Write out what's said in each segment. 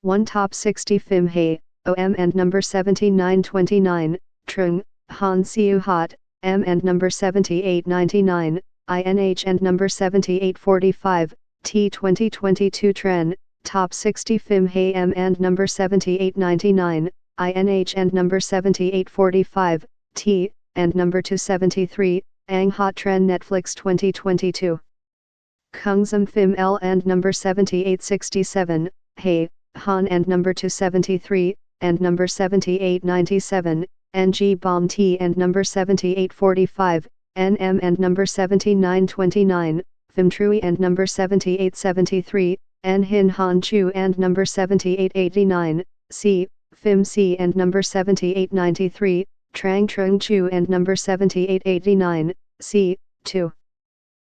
1 Top 60 phim Hey, OM and number 7929, Trung, Han Siu Hot, M and number 7899, INH and number 7845, T 2022 Tren, Top 60 phim Hey M and number 7899, INH and number 7845, T, and number 273, Ang Hot Tren Netflix 2022. Kungsum phim L and number 7867, Hey, Han and number 273, and number 7897, NG Bomb T and number 7845, NM and number 7929, Phim Trui and number 7873, N Hin Han Chu and number 7889, C, Phim C and number 7893, Trang Trung Chu and number 7889, C, 2.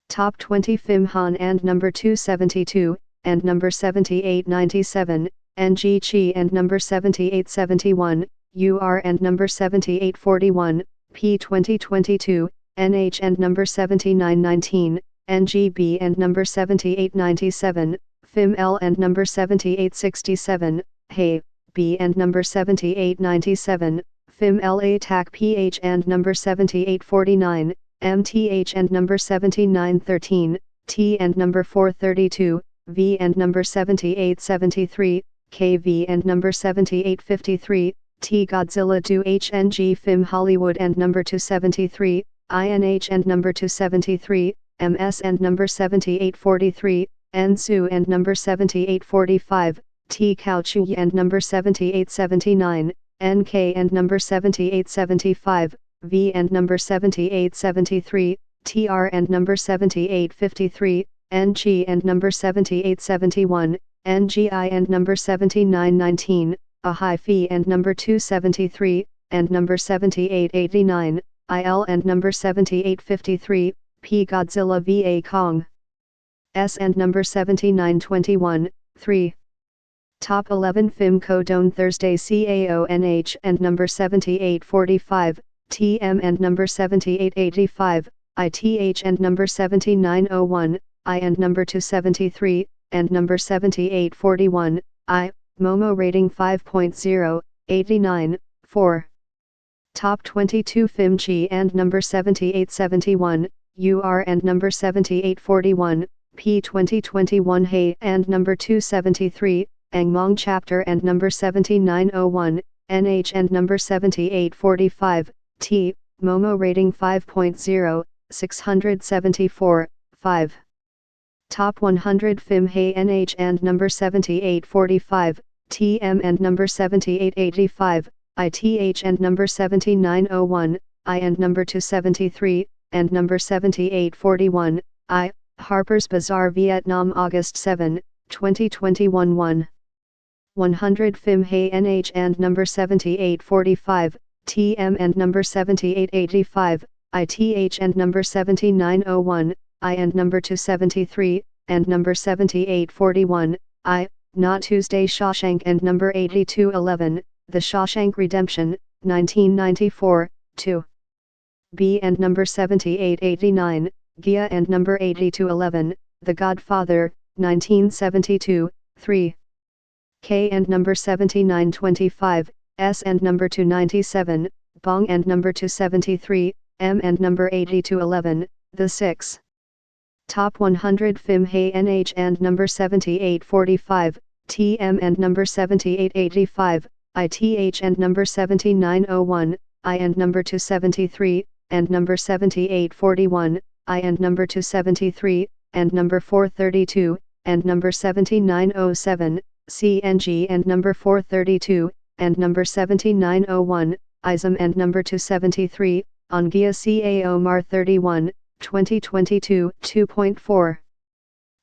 Top 20 Phim Han and number 272, and number 7897, NG Chi and number 7871, UR and number 7841, P 2022, NH and number 7919, NGB and number 7897, Phim L and number 7867, Hey, B and number 7897, Phim LA TAC PH and number 7849, MTH and number 7913, T and number 432, V and number 7873, KV and number 7853, T Godzilla Do HNG Phim Hollywood and number 273, INH and number 273, MS and number 7843, NSU and number 7845, T Kauchu and number 7879, NK and number 7875, V and number 7873, TR and number 7853, NG and number 7871, NGI and number 7919, a high fee and number 273, and number 7889, IL and number 7853, P Godzilla VA Kong S and number 7921, 3. Top 11 Phim Codone Thursday CAONH and number 7845, TM and number 7885, ITH and number 7901, I and number 273, and number 7841, I, Momo rating 5.0, 89, 4. Top 22 Phim Chi and number 7871, UR and number 7841, P 2021 Hey and number 273, Angmong chapter and number 7901, NH and number 7845, T, Momo rating 5.0, 674, 5. Top 100 Phim Hey NH and number 7845, TM and number 7885, ITH and number 7901, I and number 273, and number 7841, I, Harper's Bazaar Vietnam August 7, 2021 1. 100 Phim Hey NH and number 7845, TM and number 7885, ITH and number 7901, I and number 273, and number 7841, I, Not Tuesday Shawshank and number 8211, The Shawshank Redemption, 1994, 2. B and number 7889, Gia and number 8211, The Godfather, 1972, 3. K and number 7925, S and number 297, Bong and number 273, M and number 8211, The 6. Top 100 Phim Hey NH and number 7845, TM and number 7885, ITH and number 7901, I and number 273, and number 7841, I and number 273, and number 432, and number 7907, CNG and number 432, and number 7901, ISM and number 273, Ongia CA Omar 31, 2022 2.4.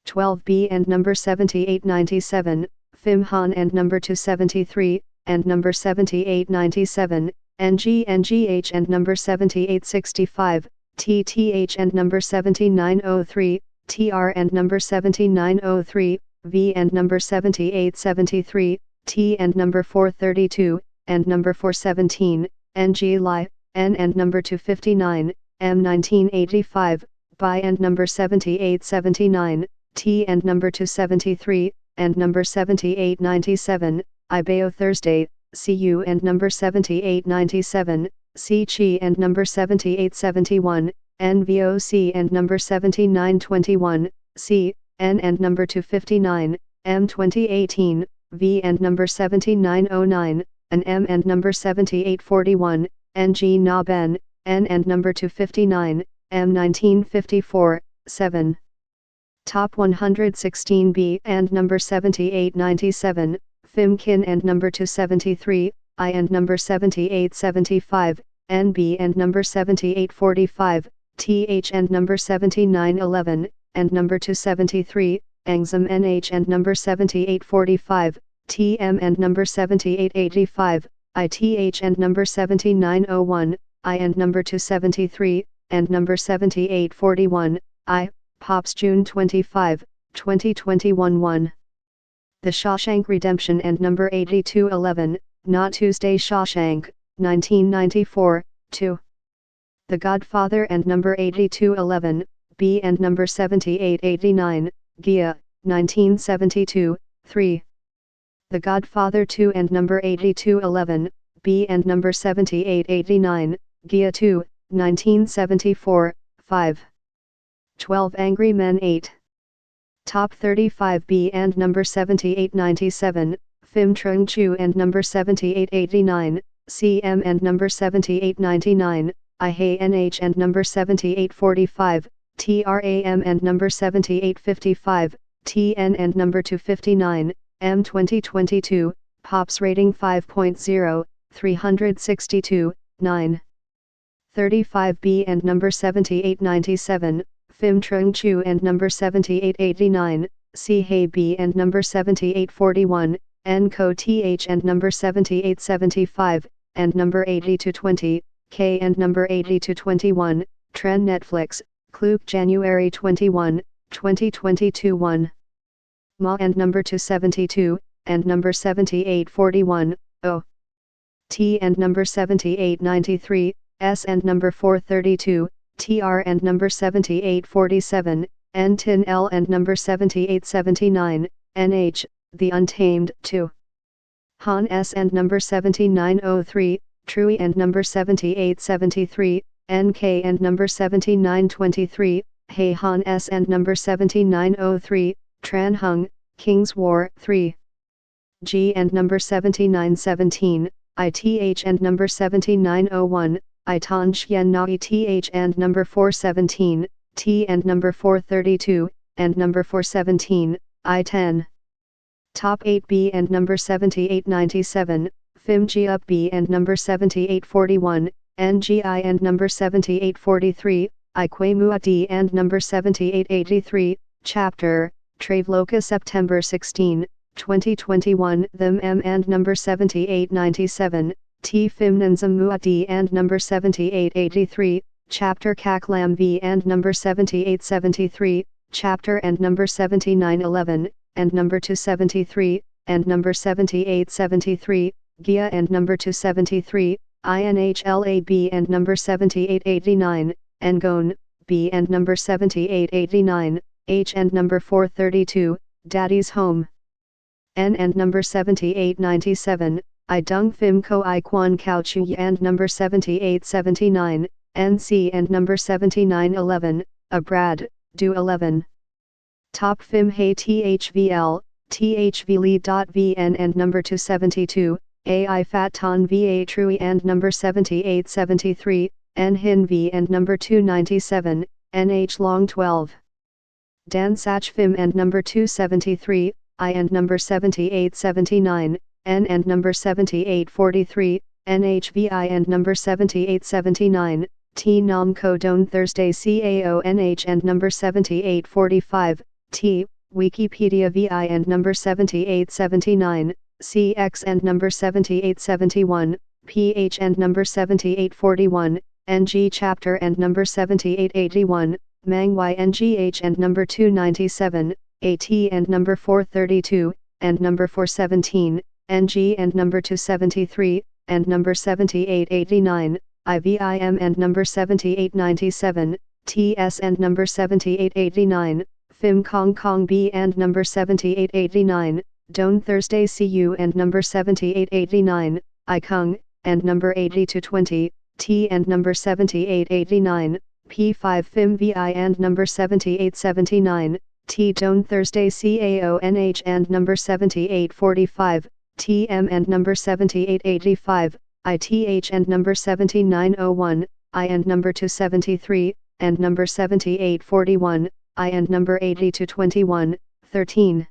12B and number 7897, Phim Han and number 273, and number 7897, NGH and number 7865, TTH and number 7903, TR and number 7903, V and number 7873, T and number 432, and number 417, NG Li, N and number 259, M 1985, BY and number 7879, T and number 273, and number 7897, IBAO Thursday, CU and number 7897, CCHI and number 7871, NVOC and number 7921, C, N and number 259, M 2018, V and number 7909, and M and number 7841, NG NOB N and number 259, M 1954, 7. Top 116B and number 7897, phim KIN and number 273, I and number 7875, NB and number 7845, TH and number 7911, and number 273, Angzam NH and number 7845, TM and number 7885, ITH and number 7901, I and number 273, and number 7841, I, Pops June 25, 2021 1. The Shawshank Redemption and number 8211, Not Tuesday Shawshank, 1994, 2. The Godfather and number 8211, B and number 7889, Gia, 1972, 3. The Godfather 2 and number 8211, B and number 7889, Gia 2, 1974, 5. 12 Angry Men 8. Top 35B and number 7897, Phim Trung Chu and number 7889, CM and number 7899, IHE NH and number 7845, TRAM and number 7855, TN and number 259, M 2022, Pops rating 5.0, 362, 9. 35B and number 7897, Phim Trung Chu and number 7889, CHE B and number 7841, NCO TH and number 7875, and number 8220, K and number 8221, Tren Netflix, Klook January 21, 2022 1. Ma and number 272, and number 7841, O. T and number 7893, S and number 432, TR and number 7847, N Tin L and number 7879, NH, The Untamed 2. Han S and number 7903, Trui and number 7873, NK and number 7923, Hei Han S and number 7903, Tran Hung, King's War 3. G and number 7917, ITH and number 7901, Itan Xian Na ETH and number 417, T and number 432, and number 417, I10. Top 8B and number 7897, Phim G up B and number 7841, NGI and number 7843, Ique Mua D and number 7883, Chapter, Traveloka September 16, 2021, Them M and number 7897, T Fimnanzam Mua D and number 7883, Chapter Kaklam V and number 7873, Chapter and number 7911, and number 273, and number 7873, Gia and number 273, INHLAB and number 7889, Ngon, B and number 7889, H and number 432, Daddy's Home. N and number 7897, I Dung Phim Ko I Quan Kao Chu and number 7879, NC and number 7911, Abrad, Do 11. Top Phim Hey THVL, THVLE.VN and number 272, AI Fat Ton VA Trui and number 7873, N Hin V and number 297, NH Long 12. Dan Sach Phim and number 273, I and number 7879, N and number 7843, NHVI and number 7879, T Nam Ko Don Thursday CAO NH and number 7845, T, Wikipedia VI and number 7879, CX and number 7871, PH and number 7841, NG Chapter and number 7881, Mang YNGH and number 297, AT and number 432, and number 417, NG and number 273, and number 7889, IVIM and number 7897, TS and number 7889, phim Kong Kong B and number 7889, Don Thursday CU and number 7889, I Kung, and number 8220, T and number 7889, P5 phim VI and number 7879, T Don Thursday CAONH and number 7845, TM and number 7885, ITH and number 7901, I and number 273, and number 7841, I and number 8221, 13.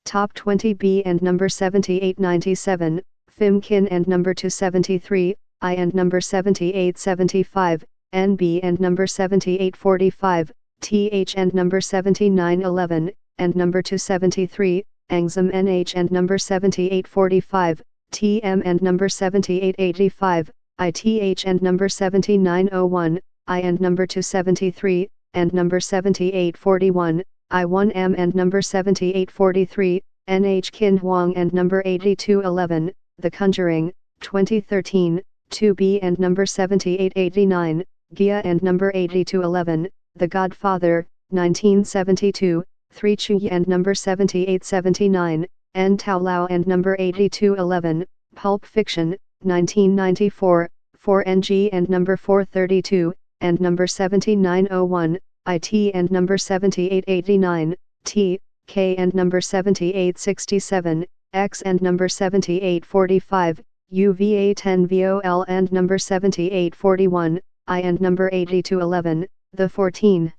Top 20B and number 7897, phim Kin and number 273, I and number 7875, NB and number 7845, TH and number 7911, and number 273, Angzam NH and number 7845, TM and number 7885, ITH and number 7901, I and number 273, and number 7841, I1M and number 7843, NH Kin Huang and number 8211, The Conjuring, 2013, 2B and number 7889, Gia and number 8211, The Godfather, 1972, 3 Chuyi and number 7879, N Tao Lao and number 8211, Pulp Fiction, 1994, 4NG and number 432, and number 7901, IT and number 7889, T, K and number 7867, X and number 7845, UVA 10 VOL and number 7841, I and number 8211, The 14.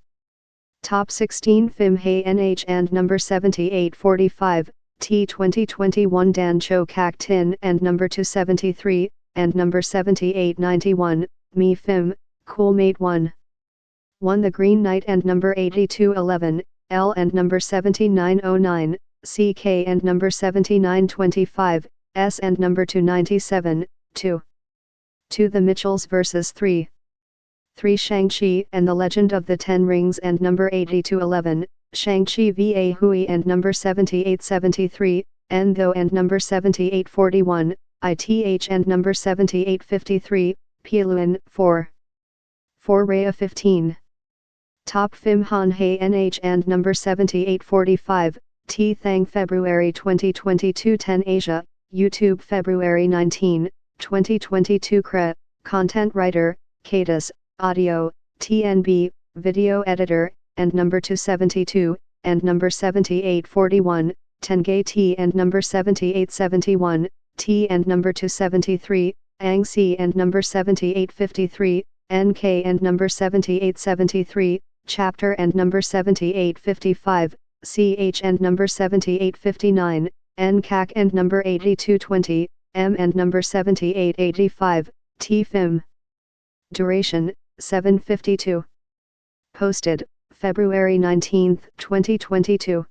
Top 16 phim Hey NH and number 7845, T 2021 Dan Cho Kak Tin and number 273, and number 7891, Me Phim, Coolmate 1. 1 The Green Knight and number 8211, L and number 7909, CK and number 7925, S and number 297, 2. 2 The Mitchells vs 3. 3 Shang-Chi and the Legend of the Ten Rings and number 8211, Shang-Chi VA Hui and number 7873, Entho and number 7841, ITH and number 7853, Piluan, 4. 4 Rhea 15. Top phim Han Hey NH and number 7845, T Thang February 2022 10 Asia, YouTube February 19, 2022 Kre, Content Writer, Cadus, Audio, TNB, Video Editor, and number 272, and number 7841, Tengay T and number 7871, T and number 273, Ang C and number 7853, NK and number 7873, Chapter and number 7855, CH and number 7859, NCAC and number 8220, M and number 7885, T Phim. Duration, 7:52. Posted, February 19, 2022.